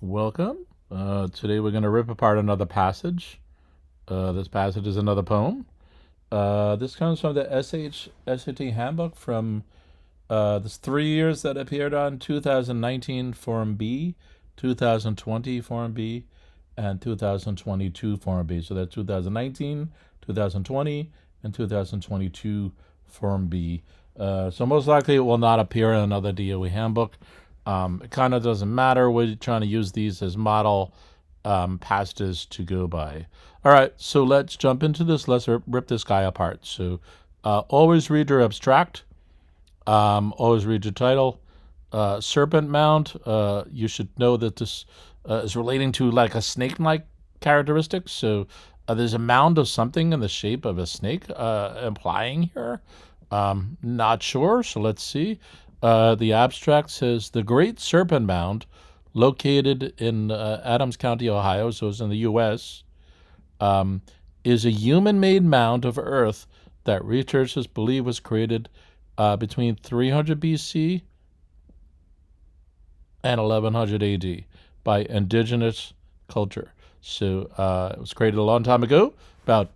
Welcome. Today we're going to rip apart another passage. This passage is another poem. This comes from the SHSAT handbook from this 3 years that appeared on 2019 Form B, 2020 Form B, and 2022 Form B. So that's 2019, 2020, and 2022 Form B. So most likely it will not appear in another DOE handbook. It kind of doesn't matter. We're trying to use these as model passages to go by. All right, so let's jump into this. Let's rip this guy apart. So always read your abstract. Always read your title. Serpent Mound. You should know that this is relating to like a snake-like characteristic. So there's a mound of something in the shape of a snake implying here. Not sure, so let's see. The abstract says the Great Serpent Mound, located in Adams County, Ohio, so it's in the U.S., is a human-made mound of earth that researchers believe was created between 300 BC and 1100 AD by indigenous culture. So it was created a long time ago, about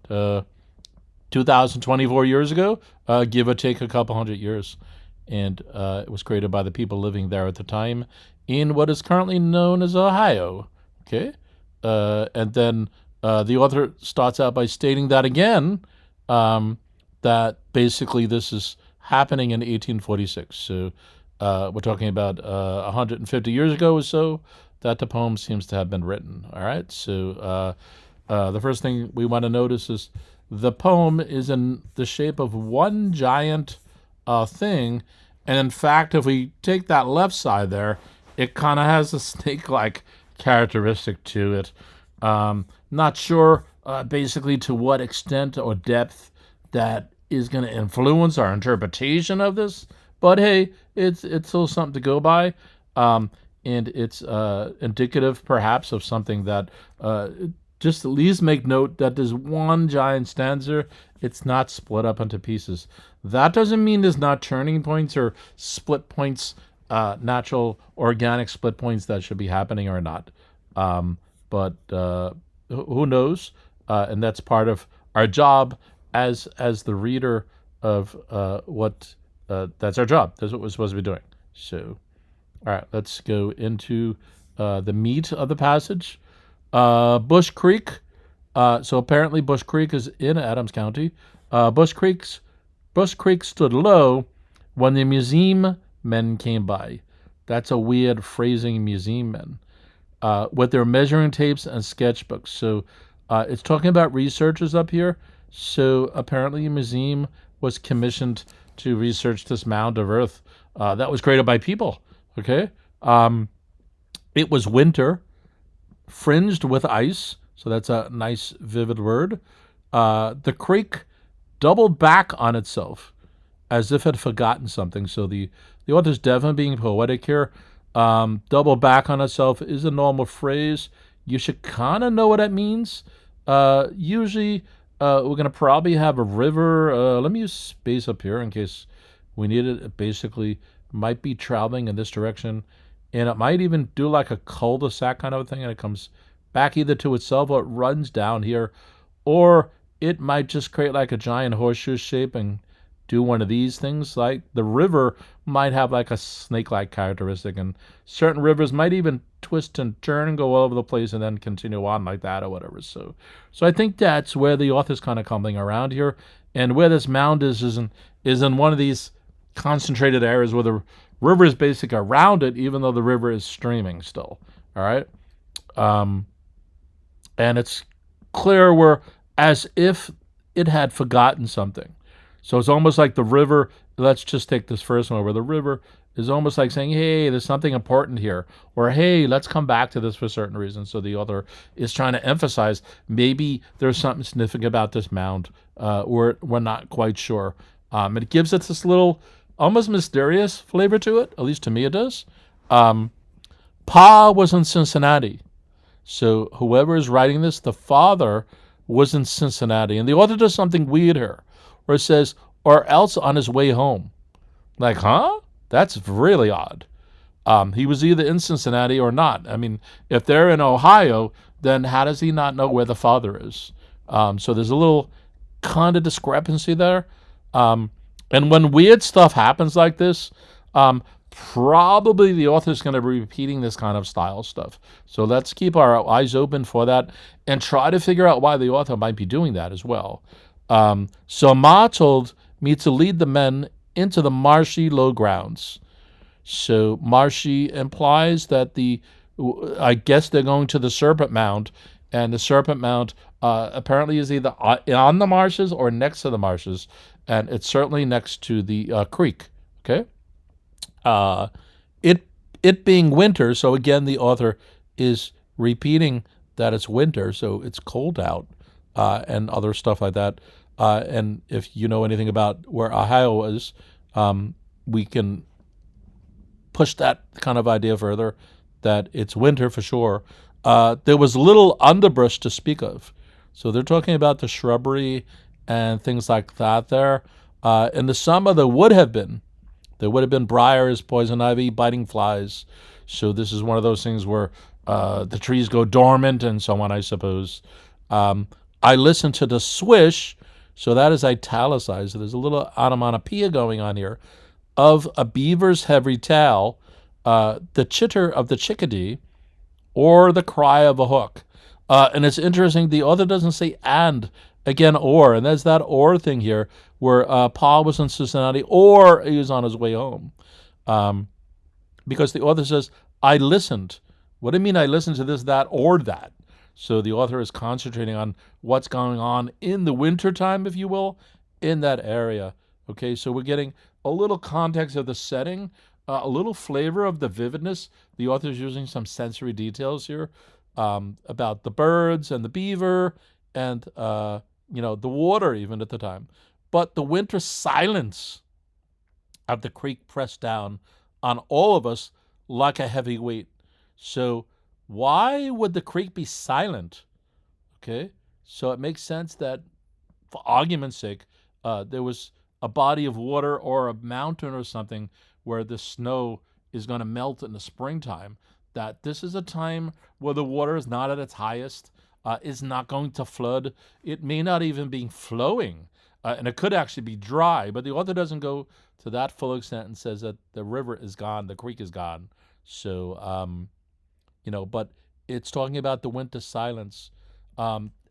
2,024 years ago, give or take a couple hundred years. And it was created by the people living there at the time in what is currently known as Ohio. Okay, and then the author starts out by stating that again, that basically this is happening in 1846. So we're talking about 150 years ago or so that the poem seems to have been written. All right, so the first thing we want to notice is the poem is in the shape of one giant thing, and in fact, if we take that left side there, it kind of has a snake-like characteristic to it. Not sure basically to what extent or depth that is going to influence our interpretation of this, but hey, it's still something to go by, and it's indicative perhaps of something that just at least make note that there's one giant stanza. It's not split up into pieces. That doesn't mean there's not turning points or split points, natural organic split points that should be happening or not. But who knows? And that's part of our job as the reader of what that's our job. That's what we're supposed to be doing. So, all right, let's go into the meat of the passage. Bush Creek. So apparently Bush Creek is in Adams County. Bush Creek stood low when the museum men came by. That's a weird phrasing, museum men. With their measuring tapes and sketchbooks. So it's talking about researchers up here. So apparently a museum was commissioned to research this mound of earth that was created by people. Okay. It was winter, fringed with ice, so that's a nice, vivid word. The creek doubled back on itself as if it had forgotten something. So the author's definitely being poetic here. Double back on itself is a normal phrase. You should kind of know what that means. Usually, we're going to probably have a river. Let me use space up here in case we need it. It basically might be traveling in this direction. And it might even do like a cul-de-sac kind of thing, and it comes back either to itself or it runs down here, or it might just create like a giant horseshoe shape and do one of these things. Like the river might have like a snake-like characteristic, and certain rivers might even twist and turn and go all over the place and then continue on like that or whatever. So I think that's where the author's kind of coming around here, and where this mound is in one of these concentrated areas where the river is basically around it, even though the river is streaming still. All right. And it's clear where as if it had forgotten something. So it's almost like the river, let's just take this first one, where the river is almost like saying, hey, there's something important here, or hey, let's come back to this for certain reasons. So the author is trying to emphasize maybe there's something significant about this mound, we're not quite sure. It gives it this little almost mysterious flavor to it, at least to me it does. Pa was in Cincinnati. So whoever is writing this, the father was in Cincinnati. And the author does something weird here, where it says, or else on his way home. Like, huh? That's really odd. He was either in Cincinnati or not. I mean, if they're in Ohio, then how does he not know where the father is? So there's a little kind of discrepancy there. And when weird stuff happens like this, probably the author's going to be repeating this kind of style stuff. So let's keep our eyes open for that and try to figure out why the author might be doing that as well. So Ma told me to lead the men into the marshy low grounds. So marshy implies that I guess they're going to the Serpent Mound, and the Serpent Mound apparently is either on the marshes or next to the marshes, and it's certainly next to the creek. Okay, it being winter, so again the author is repeating that it's winter, so it's cold out, and other stuff like that. And if you know anything about where Ohio is, we can push that kind of idea further, that it's winter for sure. There was little underbrush to speak of. So they're talking about the shrubbery and things like that there. In the summer, there would have been briars, poison ivy, biting flies. So this is one of those things where the trees go dormant and so on, I suppose. I listened to the swish, so that is italicized. So there's a little onomatopoeia going on here, of a beaver's heavy tail, the chitter of the chickadee, or the cry of a hook. And it's interesting, the author doesn't say and, again, or, and there's that or thing here, where Paul was in Cincinnati, or he was on his way home. Because the author says, I listened. What do you mean I listened to this, that, or that? So the author is concentrating on what's going on in the wintertime, if you will, in that area. Okay, so we're getting a little context of the setting, a little flavor of the vividness. The author's using some sensory details here about the birds and the beaver and, the water even at the time. But the winter silence of the creek pressed down on all of us like a heavy weight. So why would the creek be silent? Okay, so it makes sense that, for argument's sake, there was a body of water or a mountain or something where the snow is going to melt in the springtime, that this is a time where the water is not at its highest, is not going to flood. It may not even be flowing, and it could actually be dry, but the author doesn't go to that full extent and says that the river is gone, the creek is gone. So, but it's talking about the winter silence.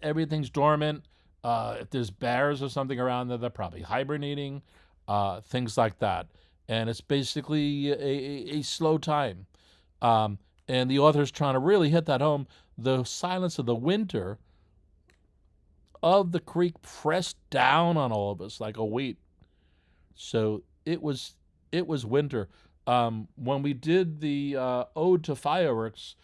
Everything's dormant. If there's bears or something around there, they're probably hibernating, things like that. And it's basically a slow time. And the author's trying to really hit that home. The silence of the winter of the creek pressed down on all of us like a weight. So it was winter. When we did the Ode to Fireworks,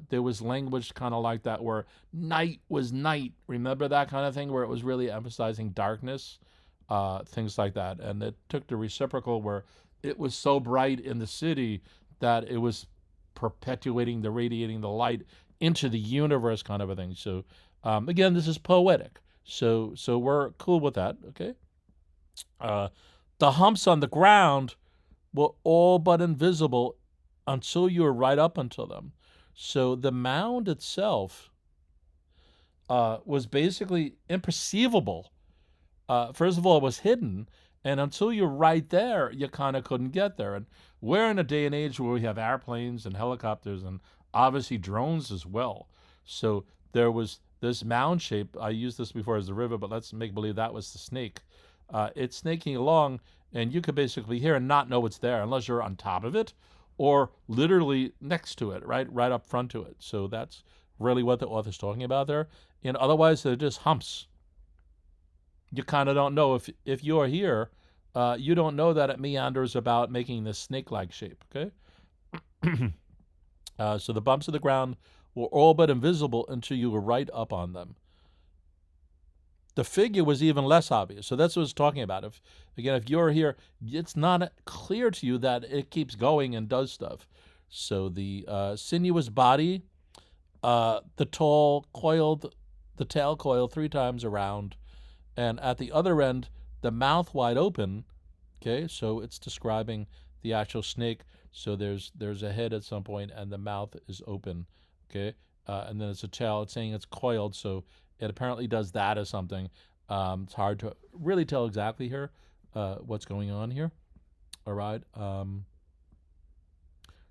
there was language kind of like that where night was night. Remember that kind of thing where it was really emphasizing darkness, things like that. And it took the reciprocal where it was so bright in the city that it was radiating the light into the universe kind of a thing. So again, this is poetic. So we're cool with that, okay? The humps on the ground were all but invisible until you were right up until them. So the mound itself was basically imperceivable. First of all, it was hidden, and until you're right there, you kind of couldn't get there. And we're in a day and age where we have airplanes and helicopters and obviously drones as well. So there was this mound shape. I used this before as the river, but let's make believe that was the snake. It's snaking along, and you could basically hear and not know it's there unless you're on top of it or literally next to it, right up front to it. So that's really what the author's talking about there. And otherwise, they're just humps. You kind of don't know if you're here, you don't know that it meanders about making this snake-like shape, okay? So the bumps of the ground were all but invisible until you were right up on them. The figure was even less obvious. So that's what it's talking about. If you're here, it's not clear to you that it keeps going and does stuff. So the sinuous body, the tail coiled 3 times around, and at the other end, the mouth wide open. Okay, so it's describing the actual snake. So there's a head at some point, and the mouth is open, okay? And then it's a tail. It's saying it's coiled, so it apparently does that or something. It's hard to really tell exactly here what's going on here. All right.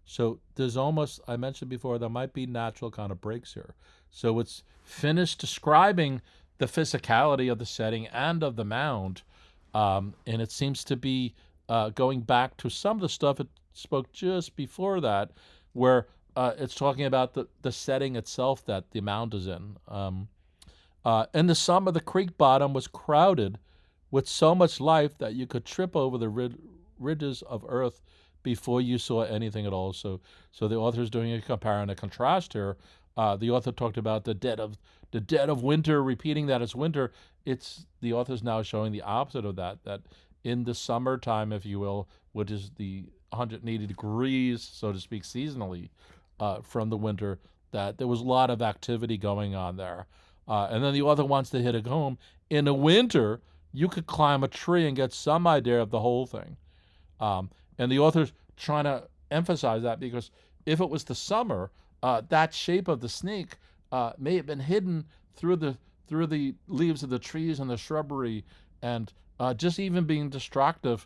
So there's almost, I mentioned before, there might be natural kind of breaks here. So it's finished describing the physicality of the setting and of the mound, and it seems to be going back to some of the stuff it spoke just before that, where it's talking about the setting itself that the mound is in. In the summer, the creek bottom was crowded with so much life that you could trip over the ridges of earth before you saw anything at all. So the author is doing a compare and a contrast here. The author talked about the dead of winter, repeating that it's winter. It's the author's now showing the opposite of that. That in the summertime, if you will, which is the 180 degrees, so to speak, seasonally from the winter, that there was a lot of activity going on there. And then the author wants to hit it home. In the winter, you could climb a tree and get some idea of the whole thing. And the author's trying to emphasize that because if it was the summer, that shape of the snake may have been hidden through the leaves of the trees and the shrubbery, and just even being distracted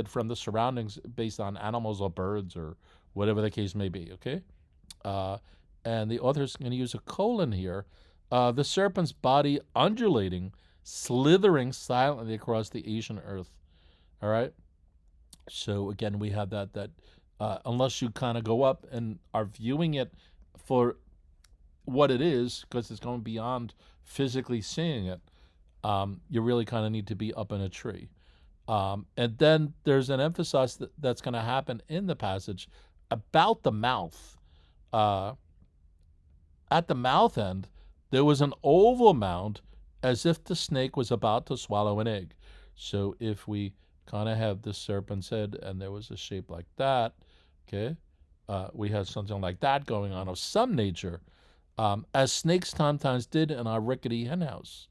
from the surroundings based on animals or birds or whatever the case may be. Okay, and the author's going to use a colon here. The serpent's body undulating, slithering silently across the Asian earth. All right. So again, we have that unless you kind of go up and are viewing it for what it is, because it's going beyond physically seeing it, you really kind of need to be up in a tree. And then there's an emphasis that's going to happen in the passage about the mouth. At the mouth end, there was an oval mound as if the snake was about to swallow an egg. So if we kind of have the serpent's head and there was a shape like that, okay, we have something like that going on of some nature, as snakes sometimes did in our rickety hen house.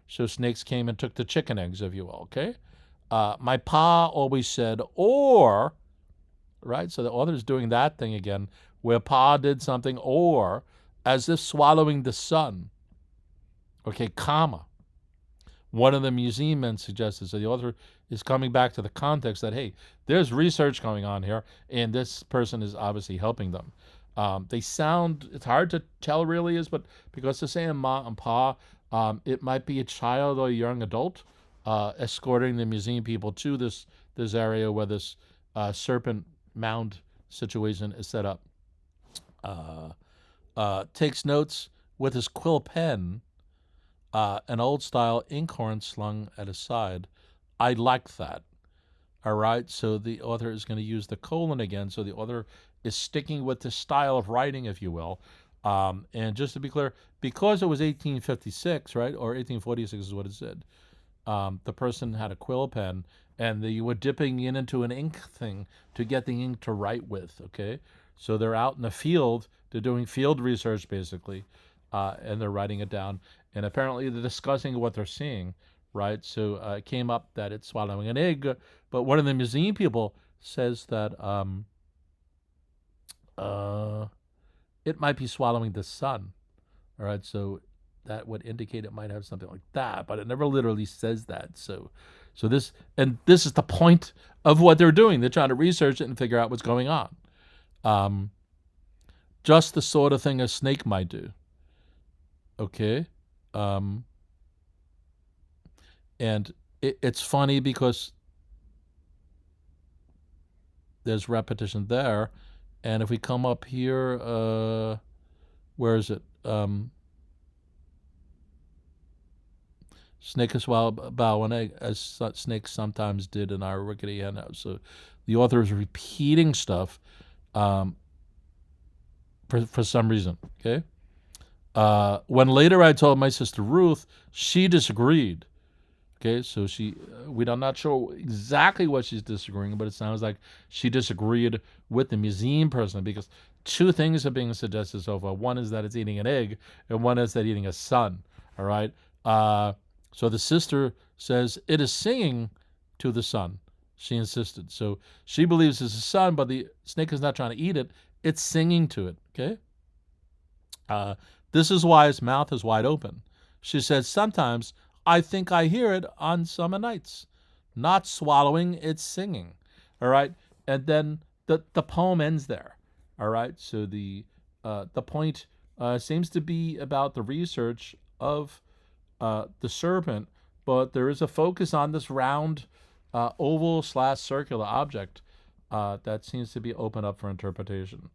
So snakes came and took the chicken eggs, if you will, okay? My pa always said, or, right? So the author's doing that thing again, where pa did something, or, as if swallowing the sun, okay, comma. One of the museum men suggested, so the author is coming back to the context that, hey, there's research going on here, and this person is obviously helping them. They sound, it's hard to tell really is, but because they're saying ma and pa, it might be a child or a young adult escorting the museum people to this area where this serpent mound situation is set up. Takes notes with his quill pen, an old-style inkhorn slung at his side. I like that. All right, so the author is going to use the colon again. So the author is sticking with the style of writing, if you will. And just to be clear, because it was 1856, right, or 1846 is what it said, the person had a quill pen, and you were dipping into an ink thing to get the ink to write with, okay? So they're out in the field. They're doing field research, basically, and they're writing it down. And apparently they're discussing what they're seeing, right? So it came up that it's swallowing an egg, but one of the museum people says that it might be swallowing the sun, all right? So that would indicate it might have something like that, but it never literally says that. So this is the point of what they're doing. They're trying to research it and figure out what's going on. Just the sort of thing a snake might do. Okay. And it's funny because there's repetition there. And if we come up here, where is it? Snake is swallow an egg, as snakes sometimes did in our rickety hen house. So the author is repeating stuff for some reason, okay? When later I told my sister Ruth, she disagreed. Okay, so we're not sure exactly what she's disagreeing, but it sounds like she disagreed with the museum person because two things are being suggested so far. One is that it's eating an egg, and one is that eating a sun. All right. So the sister says it is singing to the sun. she insisted. So she believes it's a sun, but the snake is not trying to eat it. It's singing to it, okay? This is why its mouth is wide open. She said, sometimes I think I hear it on summer nights. Not swallowing, it's singing. All right? And then the poem ends there. All right? So the point seems to be about the research of the serpent, but there is a focus on this round oval/circular object that seems to be open up for interpretation.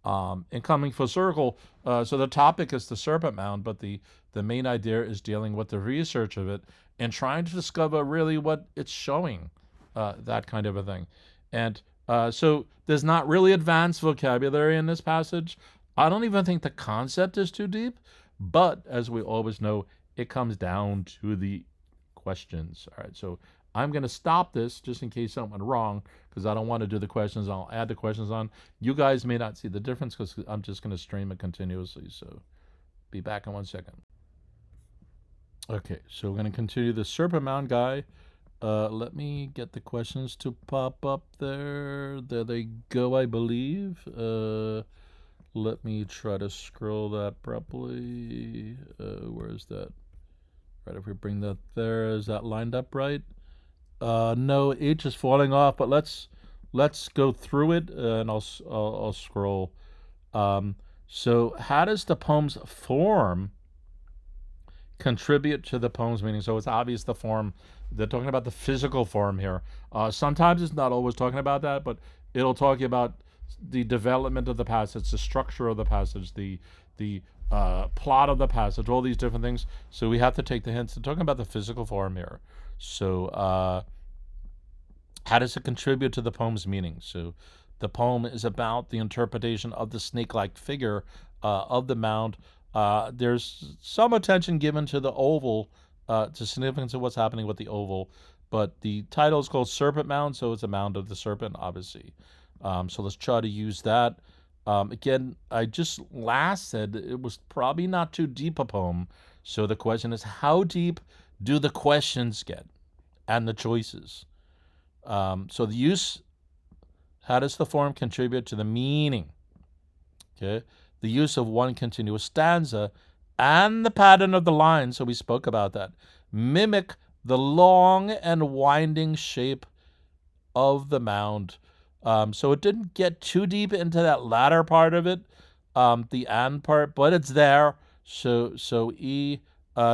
And coming full circle, so the topic is the Serpent Mound, but the main idea is dealing with the research of it and trying to discover really what it's showing, that kind of a thing. And so there's not really advanced vocabulary in this passage. I don't even think the concept is too deep, but as we always know, it comes down to the questions. All right, so I'm going to stop this just in case something went wrong, because I don't want to do the questions. I'll add the questions on. You guys may not see the difference because I'm just going to stream it continuously. So be back in 1 second. Okay, so we're going to continue the Serpent Mound guy. Let me get the questions to pop up there. There they go, I believe. Let me try to scroll that properly. Where is that? Right, if we bring that there, is that lined up right? No, H is falling off, but let's go through it, and I'll scroll. So how does the poem's form contribute to the poem's meaning? So it's obvious the form, they're talking about the physical form here. Sometimes it's not always talking about that, but it'll talk about the development of the passage, the structure of the passage, the plot of the passage, all these different things. So we have to take the hints. They're talking about the physical form here. So how does it contribute to the poem's meaning? So the poem is about the interpretation of the snake-like figure of the mound. There's some attention given to the oval, to significance of what's happening with the oval, but the title is called Serpent Mound, so it's a mound of the serpent, obviously. So let's try to use that. Again, I just last said it was probably not too deep a poem. So the question is, how deep do the questions get and the choices? So the use, how does the form contribute to the meaning? Okay, the use of one continuous stanza and the pattern of the line, so we spoke about that, mimic the long and winding shape of the mound. So it didn't get too deep into that latter part of it, the and part, but it's there. So E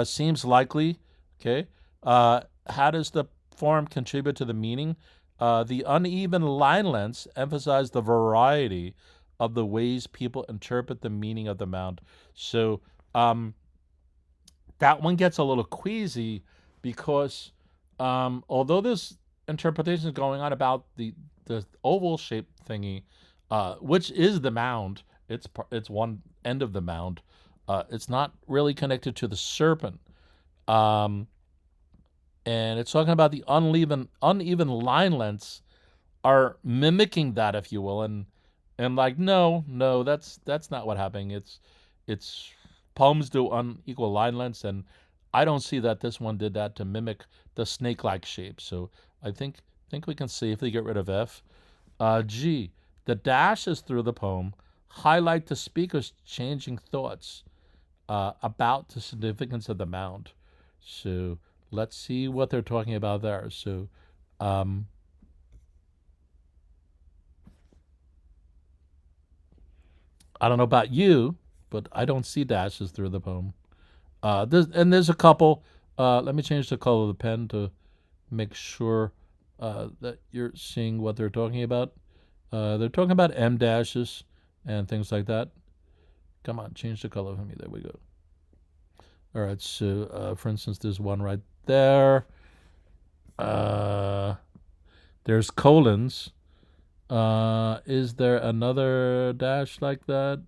seems likely. Okay. How does the form contribute to the meaning? The uneven line lengths emphasize the variety of the ways people interpret the meaning of the mound. So that one gets a little queasy because although this interpretation is going on about the oval shaped thingy, which is the mound, it's one end of the mound. It's not really connected to the serpent. And it's talking about the uneven line lengths are mimicking that, if you will, and like no, that's not what happening. It's poems do unequal line lengths, and I don't see that this one did that to mimic the snake-like shape. So I think we can safely get rid of F. G, the dashes through the poem highlight the speaker's changing thoughts about the significance of the mound. So let's see what they're talking about there. So I don't know about you, but I don't see dashes through the poem. There's a couple. Let me change the color of the pen to make sure that you're seeing what they're talking about. They're talking about M dashes and things like that. Come on, change the color for me. There we go. All right, so for instance, there's one right there. There's colons. Is there another dash like that?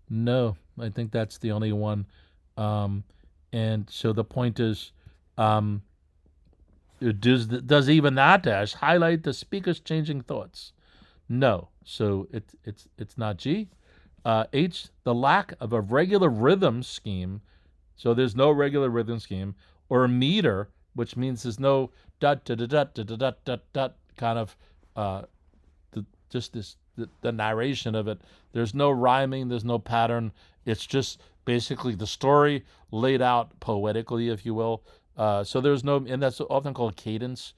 No, I think that's the only one. And so the point is, does even that dash highlight the speaker's changing thoughts? No. So it's not G. H, the lack of a regular rhythm scheme. So there's no regular rhythm scheme or a meter which means there's no dot dot dot dot dot dot dot kind of just the narration of it. There's no rhyming, there's no pattern. It's just basically the story laid out poetically, if you will. So there's no, and that's often called cadence.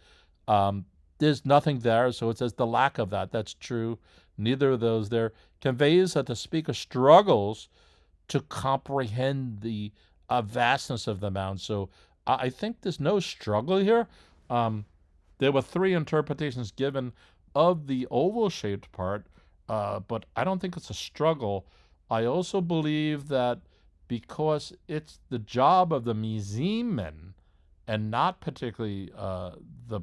There's nothing there, so it says the lack of that. That's true. Neither of those there conveys that the speaker struggles to comprehend the vastness of the mound. So I think there's no struggle here. There were 3 interpretations given of the oval-shaped part, but I don't think it's a struggle. I also believe that because it's the job of the museumman and not particularly the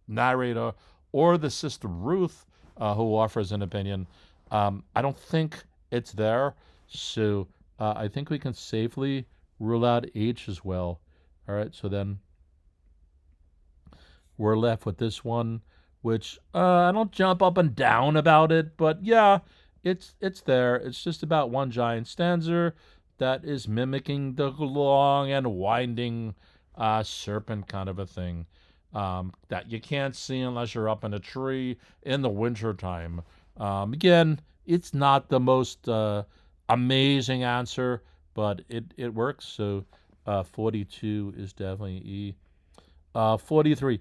narrator or the sister Ruth who offers an opinion, I don't think it's there. So I think we can safely rule out H as well. All right, so then we're left with this one, which I don't jump up and down about it, but yeah, it's there. It's just about one giant stanza that is mimicking the long and winding serpent kind of a thing that you can't see unless you're up in a tree in the wintertime. Again, it's not the most amazing answer, but it works. So 42 is definitely E. 43.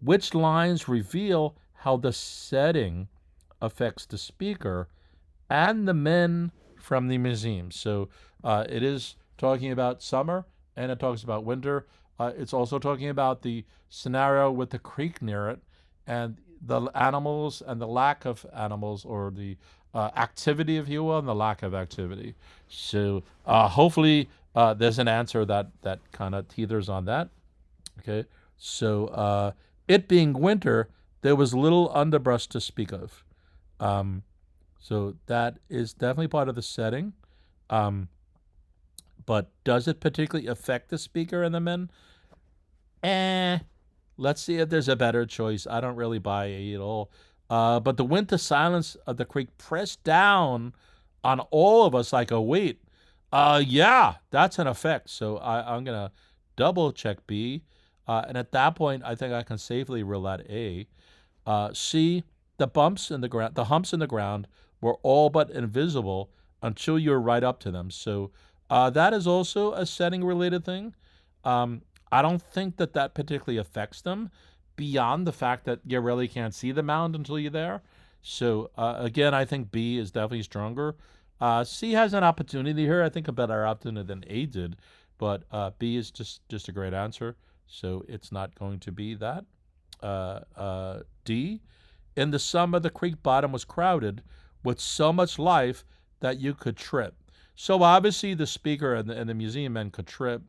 Which lines reveal how the setting affects the speaker and the men from the museum? So it is talking about summer and it talks about winter. It's also talking about the scenario with the creek near it and the animals and the lack of animals, or the activity, if you will, and the lack of activity. So hopefully there's an answer that kind of teeters on that. Okay, so it being winter, there was little underbrush to speak of. So that is definitely part of the setting. But does it particularly affect the speaker and the men? Let's see if there's a better choice. I don't really buy A at all. But the winter silence of the creek pressed down on all of us like a weight. Yeah, that's an effect. So I'm going to double check B. And at that point, I think I can safely rule out A. C, the humps in the ground were all but invisible until you're right up to them. So that is also a setting-related thing. I don't think that particularly affects them beyond the fact that you really can't see the mound until you're there. So again, I think B is definitely stronger. C has an opportunity here. I think a better opportunity than A did, but B is just a great answer. So it's not going to be that. D, in the summer, the creek bottom was crowded with so much life that you could trip. So obviously the speaker and the museum men could trip.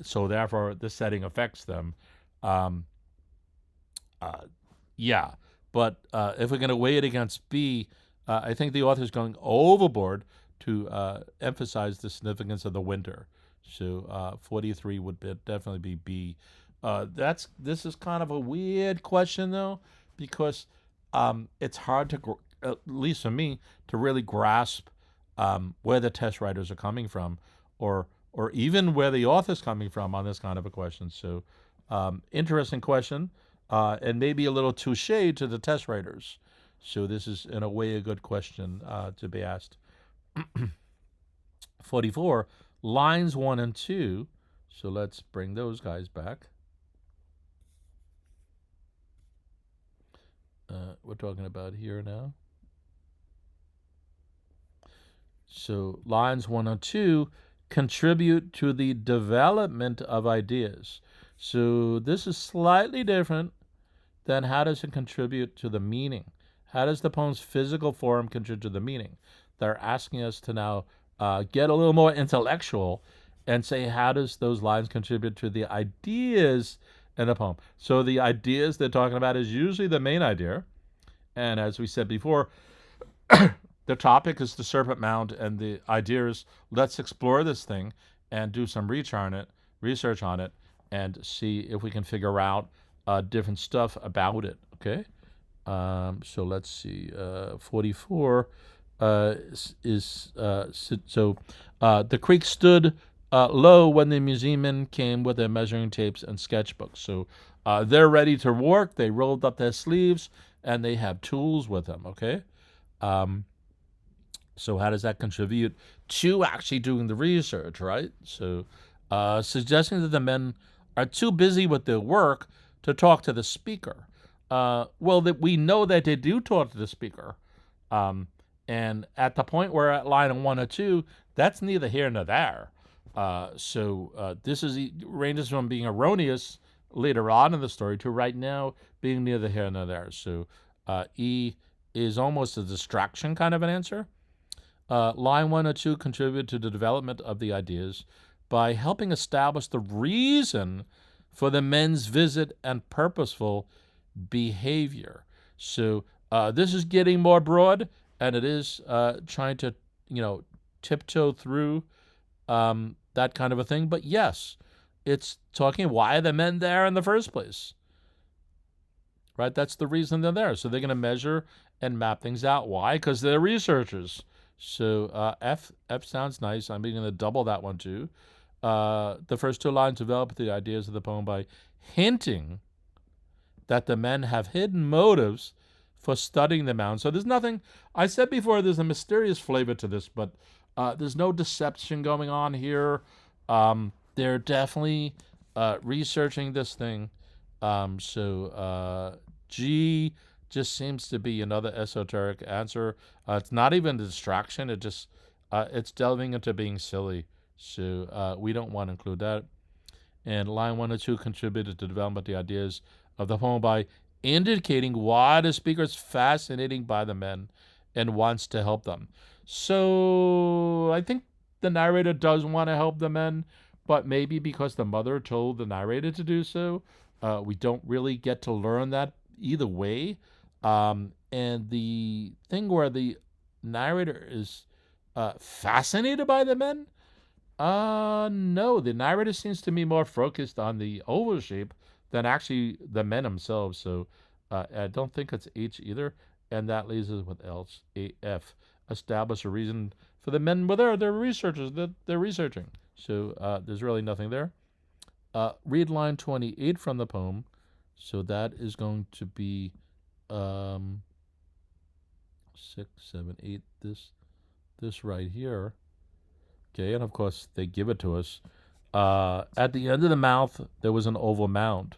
So therefore the setting affects them. Yeah, but if we're going to weigh it against B, I think the author is going overboard to emphasize the significance of the winter. So 43 would definitely be B. This is kind of a weird question though, because it's hard to, at least for me, to really grasp where the test writers are coming from, or even where the author's coming from on this kind of a question. So interesting question, and maybe a little touche to the test writers. So this is, in a way, a good question to be asked. 44, lines 1 and 2. So let's bring those guys back. We're talking about here now. So lines 1 and 2 contribute to the development of ideas. So this is slightly different than how does it contribute to the meaning. How does the poem's physical form contribute to the meaning? They're asking us to now get a little more intellectual and say, how does those lines contribute to the ideas in the poem? So the ideas they're talking about is usually the main idea. And as we said before, the topic is the Serpent Mound, and the idea is let's explore this thing and do some research on it, and see if we can figure out different stuff about it. Okay, so let's see. 44 the creek stood low when the museummen came with their measuring tapes and sketchbooks. So they're ready to work. They rolled up their sleeves, and they have tools with them, okay? So how does that contribute to actually doing the research, right? So suggesting that the men are too busy with their work to talk to the speaker. Well, that we know that they do talk to the speaker. And at the point where at line 1 or 2, that's neither here nor there. So this ranges from being erroneous later on in the story to right now being neither here nor there. So E is almost a distraction kind of an answer. Line 1 or 2 contribute to the development of the ideas by helping establish the reason for the men's visit and purposeful behavior. So this is getting more broad, and it is trying to, tiptoe through that kind of a thing. But yes, it's talking why are the men there in the first place, right? That's the reason they're there. So they're going to measure and map things out. Why? Because they're researchers. So F sounds nice. I'm going to double that one too. The first 2 lines develop the ideas of the poem by hinting that the men have hidden motives for studying the mound. So there's nothing, I said before, there's a mysterious flavor to this, but there's no deception going on here. They're definitely researching this thing. G just seems to be another esoteric answer. It's not even a distraction. It's delving into being silly. So we don't want to include that. And line 1 or 2 contributed to development of the ideas of the poem by indicating why the speaker is fascinated by the men and wants to help them. So I think the narrator does want to help the men, but maybe because the mother told the narrator to do so, we don't really get to learn that either way. And the thing where the narrator is fascinated by the men, no, the narrator seems to be more focused on the oval shape than actually the men themselves. So I don't think it's H either. And that leaves us with F. Establish a reason for the men were there. They're researchers. They're researching. So there's really nothing there. Read line 28 from the poem. So that is going to be 6, 7, 8. This right here. Okay, and of course they give it to us. At the end of the mouth, there was an oval mound.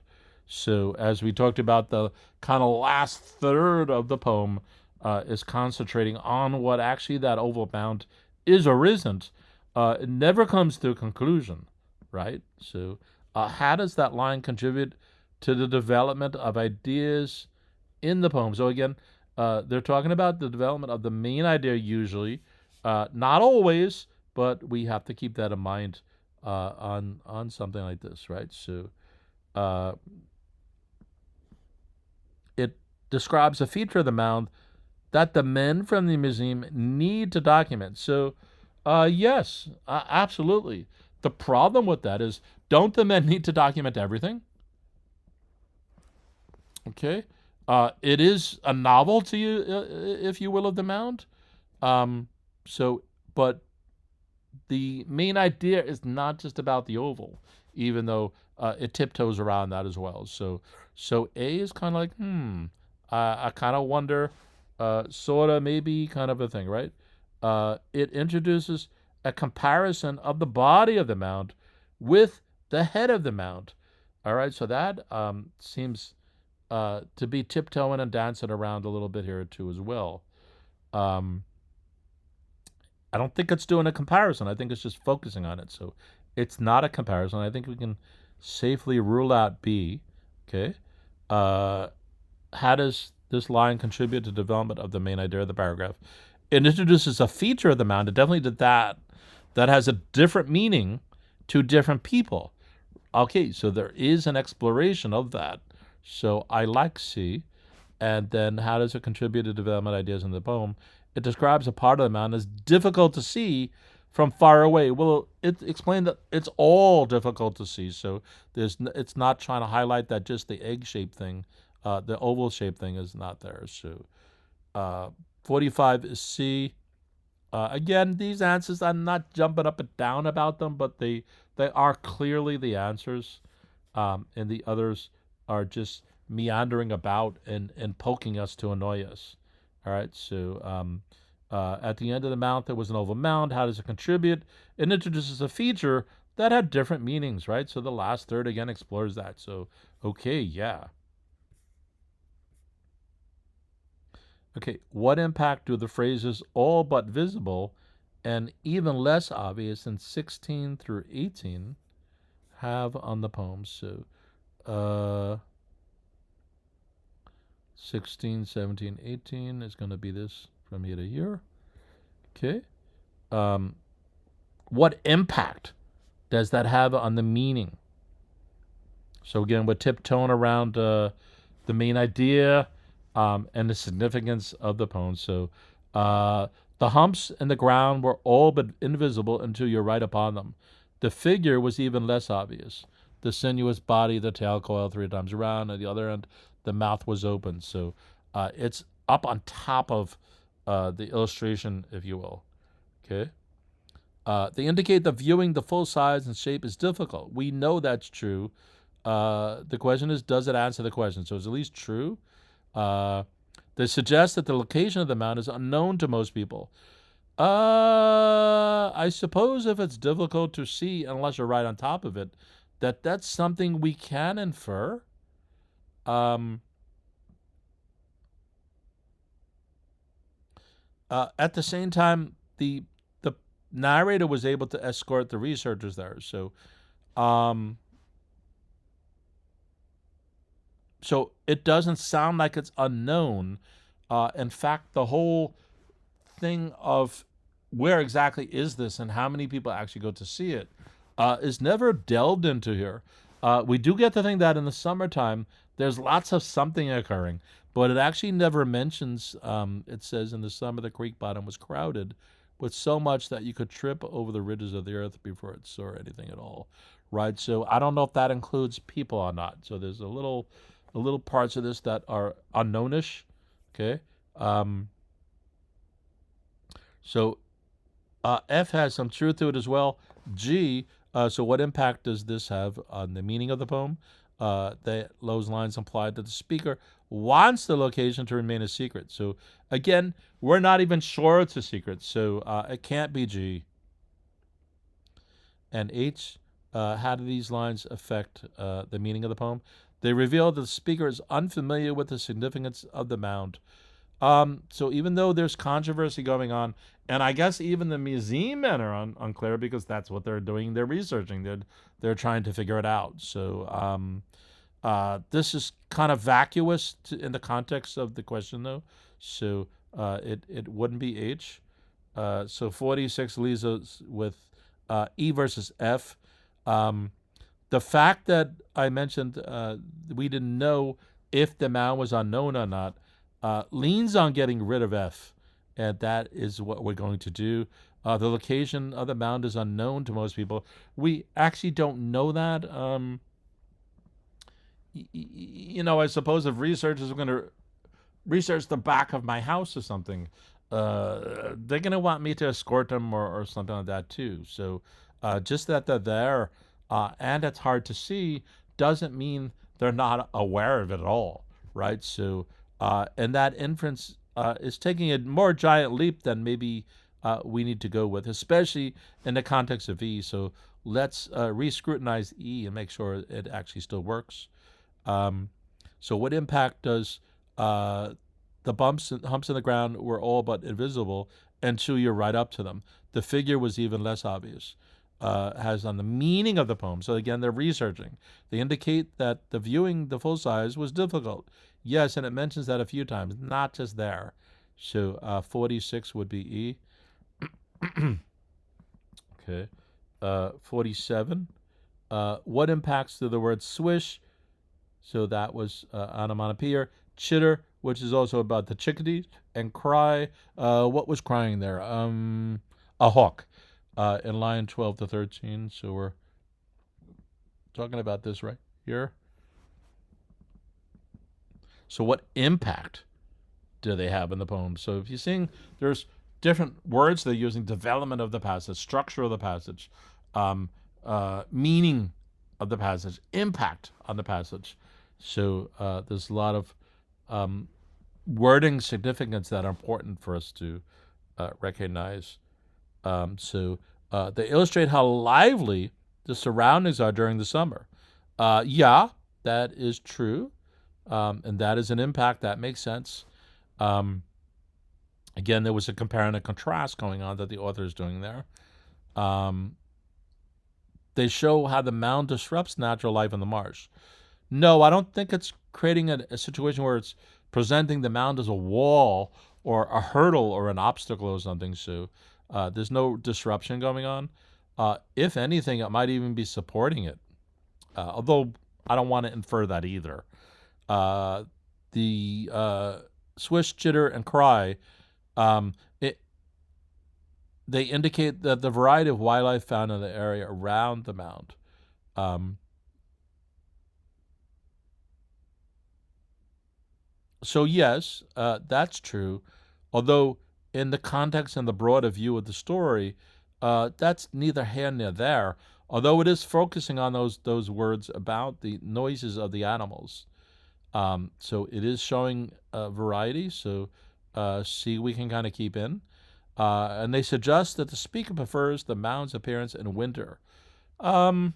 So as we talked about, the kind of last third of the poem is concentrating on what actually that oval mound is or isn't. It never comes to a conclusion, right? So how does that line contribute to the development of ideas in the poem? So again, they're talking about the development of the main idea usually, not always, but we have to keep that in mind on something like this, right? So it describes a feature of the mound that the men from the museum need to document. So yes, absolutely. The problem with that is, don't the men need to document everything? Okay. It is a novelty, if you will, of the mound. But the main idea is not just about the oval, even though it tiptoes around that as well. So A is kind of like, I kind of wonder, sort of, maybe kind of a thing, right? It introduces a comparison of the body of the mound with the head of the mound. All right, so that seems to be tiptoeing and dancing around a little bit here too as well. I don't think it's doing a comparison. I think it's just focusing on it. So it's not a comparison. I think we can safely rule out B. Okay. How does this line contribute to development of the main idea of the paragraph? It introduces a feature of the mound. It definitely did that. That has a different meaning to different people. Okay, so there is an exploration of that. So I like C. And then how does it contribute to development ideas in the poem? It describes a part of the mound as difficult to see from far away. Well, it explained that it's all difficult to see. So it's not trying to highlight that just the egg-shaped thing, the oval-shaped thing is not there. So 45 is C. Again, these answers, I'm not jumping up and down about them, but they are clearly the answers, and the others are just meandering about and poking us to annoy us. All right, so at the end of the mount, there was an oval mound. How does it contribute? It introduces a feature that had different meanings, right? So the last third again explores that. So, okay, yeah. Okay, what impact do the phrases all but visible and even less obvious in 16 through 18 have on the poem? So, 16, 17, 18 is going to be this from here to here. Okay. What impact does that have on the meaning? So again, we're tiptoeing around the main idea and the significance of the poem. So the humps in the ground were all but invisible until you're right upon them. The figure was even less obvious. The sinuous body, the tail coiled 3 times around. At the other end, the mouth was open. So it's up on top of the illustration, if you will. Okay. They indicate that viewing the full size and shape is difficult. We know that's true. The question is, does it answer the question? So it's at least true. They suggest that the location of the mound is unknown to most people. I suppose if it's difficult to see unless you're right on top of it, that's something we can infer. At the same time, the narrator was able to escort the researchers there. So so it doesn't sound like it's unknown. In fact, the whole thing of where exactly is this and how many people actually go to see it is never delved into here. We do get to think that in the summertime, there's lots of something occurring, but it actually never mentions, it says in the summer the creek bottom was crowded with so much that you could trip over the ridges of the earth before it saw anything at all, right? So I don't know if that includes people or not. So there's a little parts of this that are unknownish, okay? So F has some truth to it as well. G, so what impact does this have on the meaning of the poem? Those lines imply that the speaker wants the location to remain a secret. So again, we're not even sure it's a secret, so it can't be G. And H, how do these lines affect the meaning of the poem? They reveal that the speaker is unfamiliar with the significance of the mound. So even though there's controversy going on, and I guess even the museum men are unclear because that's what they're doing. They're researching. They're trying to figure it out. So this is kind of vacuous in the context of the question, though. So it wouldn't be H. So 46 leaves us with E versus F. The fact that I mentioned we didn't know if the mound was unknown or not leans on getting rid of F, and that is what we're going to do. The location of the mound is unknown to most people. We actually don't know that. I suppose if researchers are going to research the back of my house or something, they're going to want me to escort them or something like that too. So just that they're there and it's hard to see doesn't mean they're not aware of it at all, right? So, and that inference is taking a more giant leap than maybe we need to go with, especially in the context of E. So let's re-scrutinize E and make sure it actually still works. So what impact does the humps in the ground were all but invisible until you're right up to them? The figure was even less obvious. Has on the meaning of the poem. So again, they're researching. They indicate that the viewing the full size was difficult. Yes, and it mentions that a few times, not just there. So 46 would be E. Okay. 47. What impacts do the word swish? So that was onomatopoeia. Chitter, which is also about the chickadee, and cry. What was crying there? A hawk. In line 12 to 13. So we're talking about this right here. So what impact do they have in the poem? So if you're seeing there's different words they're using, development of the passage, structure of the passage, meaning of the passage, impact on the passage. So there's a lot of wording significance that are important for us to recognize. They illustrate how lively the surroundings are during the summer. Yeah, that is true, and that is an impact. That makes sense. Again, there was a compare and a contrast going on that the author is doing there. They show how the mound disrupts natural life in the marsh. No, I don't think it's creating a situation where it's presenting the mound as a wall or a hurdle or an obstacle or something. So there's no disruption going on. If anything, it might even be supporting it. Although I don't want to infer that either. The swish, jitter, and cry, they indicate that the variety of wildlife found in the area around the mound. So yes, that's true. Although in the context and the broader view of the story, that's neither here nor there. Although it is focusing on those words about the noises of the animals. So it is showing variety. So C we can kind of keep in. And they suggest that the speaker prefers the mound's appearance in winter. I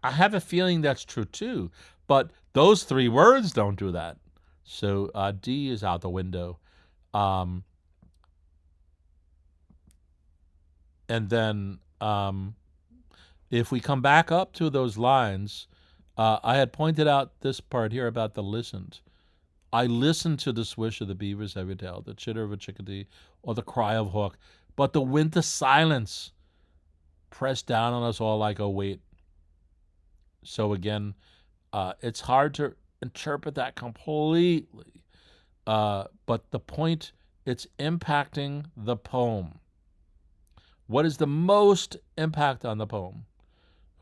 have a feeling that's true too, but those three words don't do that. So D is out the window. And then if we come back up to those lines, I had pointed out this part here about the listened. I listened to the swish of the beaver's heavy tail, the chitter of a chickadee, or the cry of a hawk, but the winter silence pressed down on us all like a weight. So again, it's hard to interpret that completely, but the point, it's impacting the poem. What is the most impact on the poem?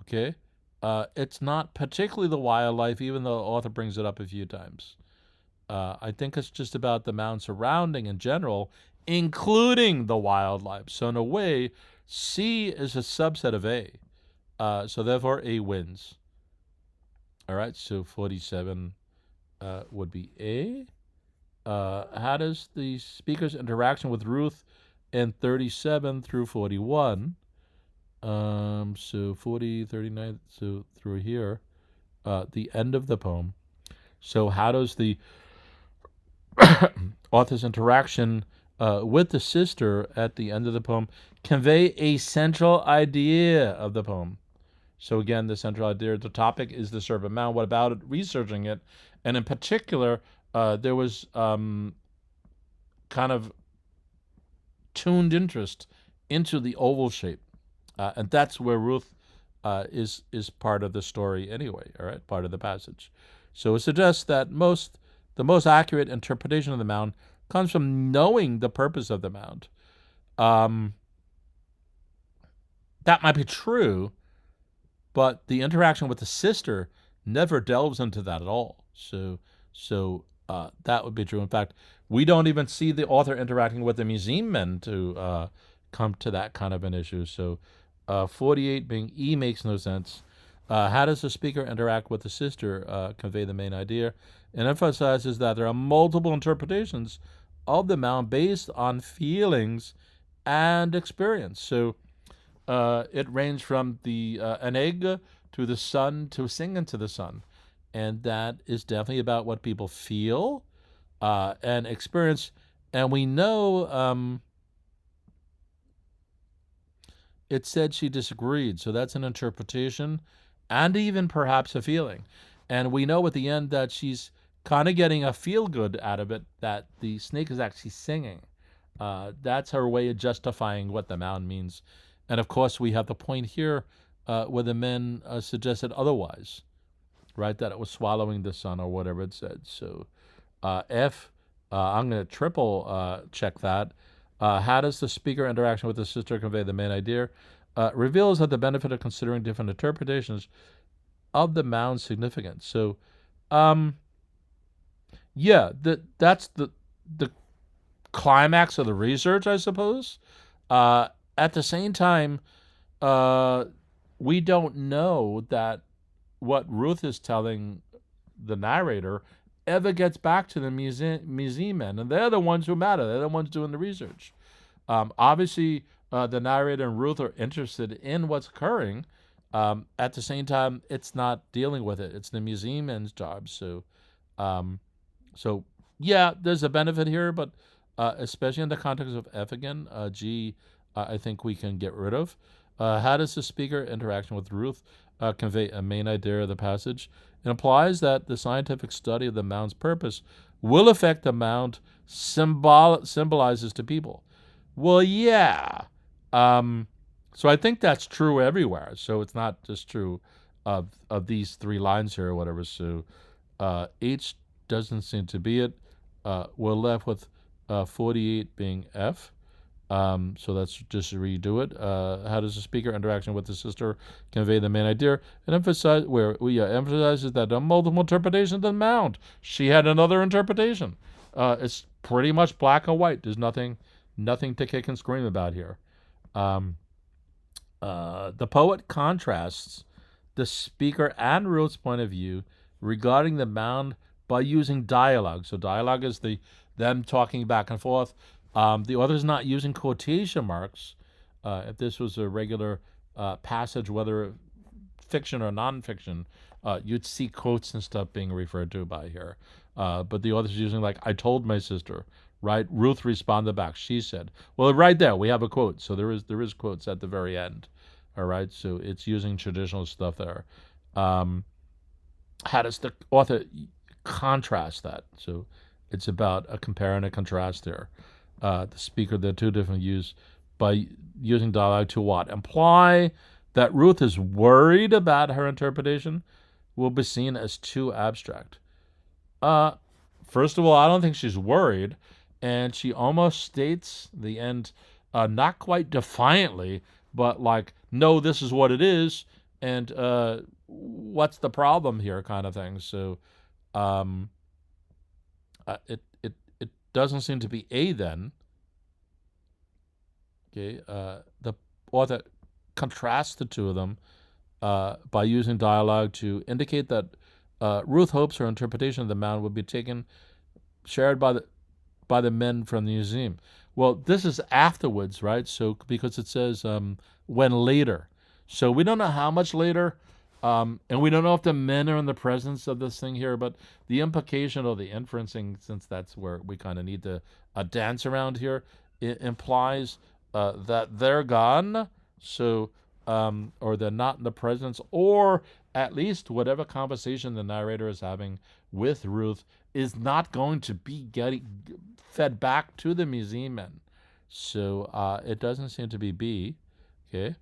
Okay, it's not particularly the wildlife, even though the author brings it up a few times. I think it's just about the mound surrounding in general, including the wildlife. So in a way, C is a subset of A. So therefore, A wins. All right, so 47 would be A. How does the speaker's interaction with Ruth in 37 through 41? So 40, 39, so through here, the end of the poem. So how does the author's interaction with the sister at the end of the poem convey a central idea of the poem? So again, the central idea, the topic is the Serpent Mound. What about it? Researching it, and in particular, there was kind of tuned interest into the oval shape, and that's where Ruth is part of the story anyway. All right, part of the passage. So it suggests that the most accurate interpretation of the mound comes from knowing the purpose of the mound. That might be true, but the interaction with the sister never delves into that at all. So that would be true. In fact, we don't even see the author interacting with the museum men to come to that kind of an issue. So 48 being E makes no sense. How does the speaker interact with the sister convey the main idea? And emphasizes that there are multiple interpretations of the mound based on feelings and experience. So it ranged from an egg to the sun to singing to the sun. And that is definitely about what people feel and experience. And we know it said she disagreed. So that's an interpretation and even perhaps a feeling. And we know at the end that she's kind of getting a feel-good out of it, that the snake is actually singing. That's her way of justifying what the mound means. And of course, we have the point here where the men suggested otherwise, right? That it was swallowing the sun or whatever it said. So F, I'm going to triple check that. How does the speaker interaction with the sister convey the main idea? Reveals that the benefit of considering different interpretations of the mound's significance. So, yeah, that's the climax of the research, I suppose. At the same time, we don't know that what Ruth is telling the narrator ever gets back to the museum men, and they're the ones who matter. They're the ones doing the research. Obviously, the narrator and Ruth are interested in what's occurring. At the same time, it's not dealing with it. It's the museum men's job. So yeah, there's a benefit here, but especially in the context of F again, G, I think we can get rid of. How does the speaker interaction with Ruth convey a main idea of the passage? It implies that the scientific study of the mound's purpose will affect the mound symbolizes to people. Well, yeah. So I think that's true everywhere. So it's not just true of these 3 lines here or whatever. So H doesn't seem to be it. We're left with 48 being F. So let's just redo it. How does the speaker interaction with the sister convey the main idea? It emphasizes that a multiple interpretation of the mound. She had another interpretation. It's pretty much black and white. There's nothing to kick and scream about here. The poet contrasts the speaker and Ruth's point of view regarding the mound by using dialogue. So dialogue is them talking back and forth. The author's not using quotation marks. If this was a regular passage, whether fiction or nonfiction, you'd see quotes and stuff being referred to by here. But the author's using like, I told my sister, right? Ruth responded back. She said, well, right there, we have a quote. So there is quotes at the very end. All right. So it's using traditional stuff there. How does the author contrast that? So it's about a compare and a contrast there. The speaker, there are 2 different views. By using dialogue to what? Imply that Ruth is worried about her interpretation will be seen as too abstract. First of all, I don't think she's worried, and she almost states the end, not quite defiantly, but like, no, this is what it is, and what's the problem here, kind of thing. So, it doesn't seem to be A then. Okay, the author contrasts the 2 of them by using dialogue to indicate that Ruth hopes her interpretation of the mound would be shared by the men from the museum. Well, this is afterwards, right? So because it says when later. So we don't know how much later, and we don't know if the men are in the presence of this thing here, but the implication or the inferencing, since that's where we kind of need to dance around here, it implies that they're gone, so or they're not in the presence, or at least whatever conversation the narrator is having with Ruth is not going to be getting fed back to the museum men. So it doesn't seem to be B. Okay.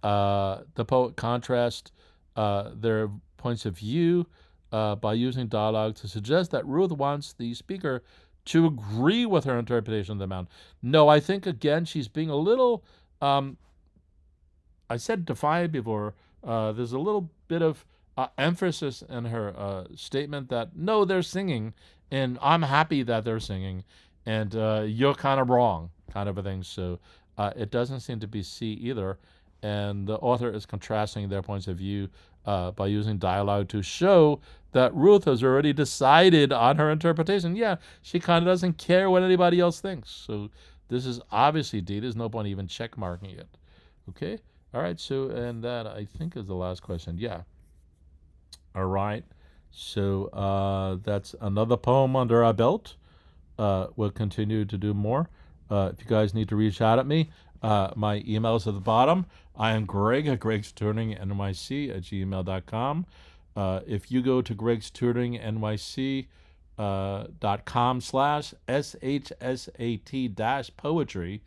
The poet contrasts their points of view by using dialogue to suggest that Ruth wants the speaker to agree with her interpretation of the mound. No, I think, again, she's being a little, I said defiant before. There's a little bit of emphasis in her statement that, no, they're singing, and I'm happy that they're singing, and you're kind of wrong, kind of a thing. So it doesn't seem to be C either. And the author is contrasting their points of view by using dialogue to show that Ruth has already decided on her interpretation. Yeah, she kind of doesn't care what anybody else thinks. So this is obviously D. There's no point even check marking it. Okay? All right, so, and that I think is the last question. Yeah. All right. So that's another poem under our belt. We'll continue to do more. If you guys need to reach out at me, my email is at the bottom. I am Greg at GregsTutoringNYC at gmail.com. If you go to GregsTutoringNYC.com/SHSAT-poetry,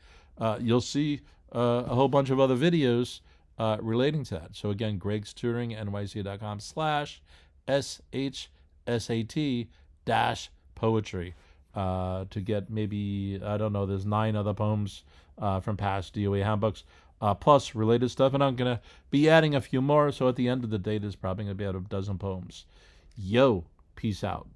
you'll see a whole bunch of other videos relating to that. So again, GregsTutoringNYC.com/SHSAT-poetry to get maybe, I don't know, there's 9 other poems from past DOE handbooks, plus related stuff, and I'm going to be adding a few more, so at the end of the day, there's probably going to be about a dozen poems. Yo, peace out.